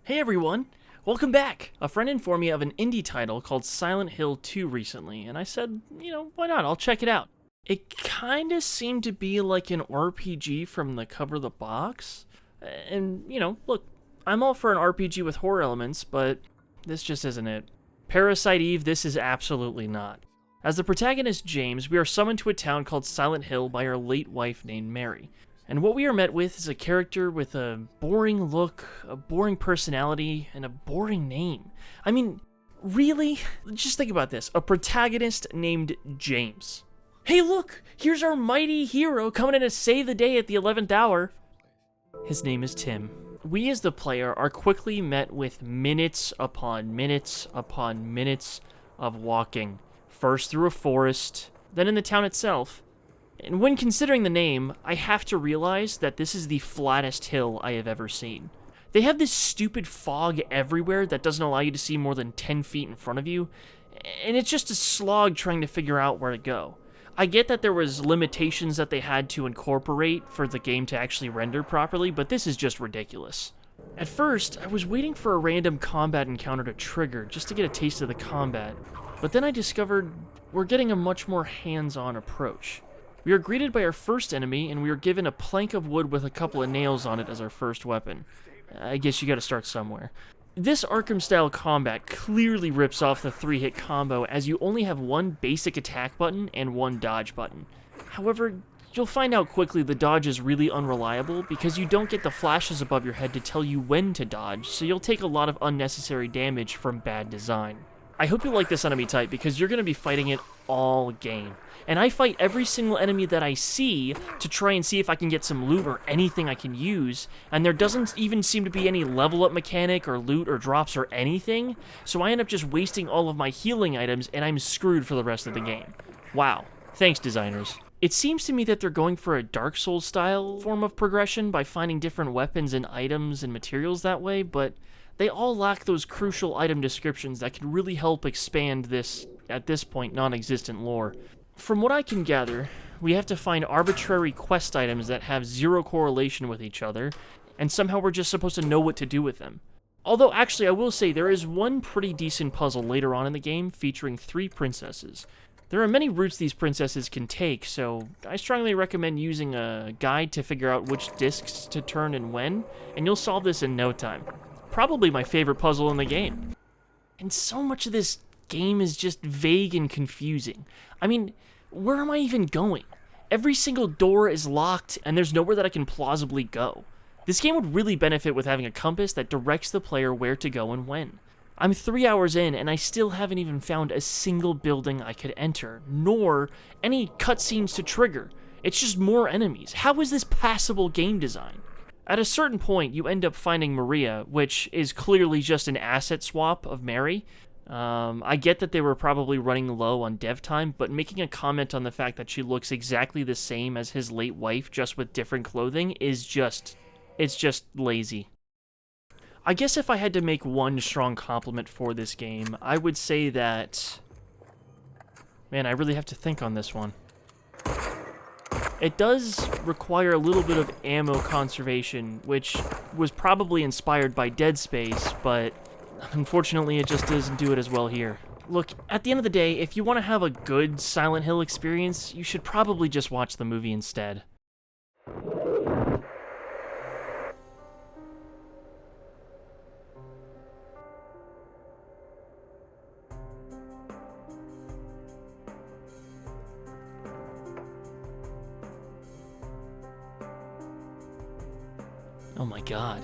Hey everyone! Welcome back! A friend informed me of an indie title called Silent Hill 2 recently, and I said, why not? I'll check it out. It kinda seemed to be like an RPG from the cover of the box. And, look, I'm all for an RPG with horror elements, but this just isn't it. Parasite Eve, this is absolutely not. As the protagonist James, we are summoned to a town called Silent Hill by our late wife named Mary. And what we are met with is a character with a boring look, a boring personality, and a boring name. I mean, really? Just think about this. A protagonist named James. Hey look! Here's our mighty hero coming in to save the day at the 11th hour. His name is Tim. We as the player are quickly met with minutes upon minutes upon minutes of walking. First through a forest, then in the town itself. And when considering the name, I have to realize that this is the flattest hill I have ever seen. They have this stupid fog everywhere that doesn't allow you to see more than 10 feet in front of you, and it's just a slog trying to figure out where to go. I get that there was limitations that they had to incorporate for the game to actually render properly, but this is just ridiculous. At first, I was waiting for a random combat encounter to trigger just to get a taste of the combat, but then I discovered we're getting a much more hands-on approach. We are greeted by our first enemy, and we are given a plank of wood with a couple of nails on it as our first weapon. I guess you gotta start somewhere. This Arkham-style combat clearly rips off the 3-hit combo, as you only have one basic attack button and one dodge button. However, you'll find out quickly the dodge is really unreliable because you don't get the flashes above your head to tell you when to dodge, so you'll take a lot of unnecessary damage from bad design. I hope you like this enemy type because you're going to be fighting it all game. And I fight every single enemy that I see to try and see if I can get some loot or anything I can use, and there doesn't even seem to be any level up mechanic or loot or drops or anything, so I end up just wasting all of my healing items and I'm screwed for the rest of the game. Wow. Thanks, designers. It seems to me that they're going for a Dark Souls style form of progression by finding different weapons and items and materials that way, but they all lack those crucial item descriptions that can really help expand this, at this point, non-existent lore. From what I can gather, we have to find arbitrary quest items that have zero correlation with each other, and somehow we're just supposed to know what to do with them. Although, actually, I will say there is one pretty decent puzzle later on in the game featuring 3 princesses. There are many routes these princesses can take, so I strongly recommend using a guide to figure out which discs to turn and when, and you'll solve this in no time. Probably my favorite puzzle in the game. And so much of this game is just vague and confusing. I mean, where am I even going? Every single door is locked, and there's nowhere that I can plausibly go. This game would really benefit with having a compass that directs the player where to go and when. I'm 3 hours in, and I still haven't even found a single building I could enter, nor any cutscenes to trigger. It's just more enemies. How is this passable game design? At a certain point, you end up finding Maria, which is clearly just an asset swap of Mary. I get that they were probably running low on dev time, but making a comment on the fact that she looks exactly the same as his late wife, just with different clothing, is it's just lazy. I guess if I had to make one strong compliment for this game, I would say that... Man, I really have to think on this one. It does require a little bit of ammo conservation, which was probably inspired by Dead Space, but unfortunately it just doesn't do it as well here. Look, at the end of the day, if you want to have a good Silent Hill experience, you should probably just watch the movie instead. Oh my god.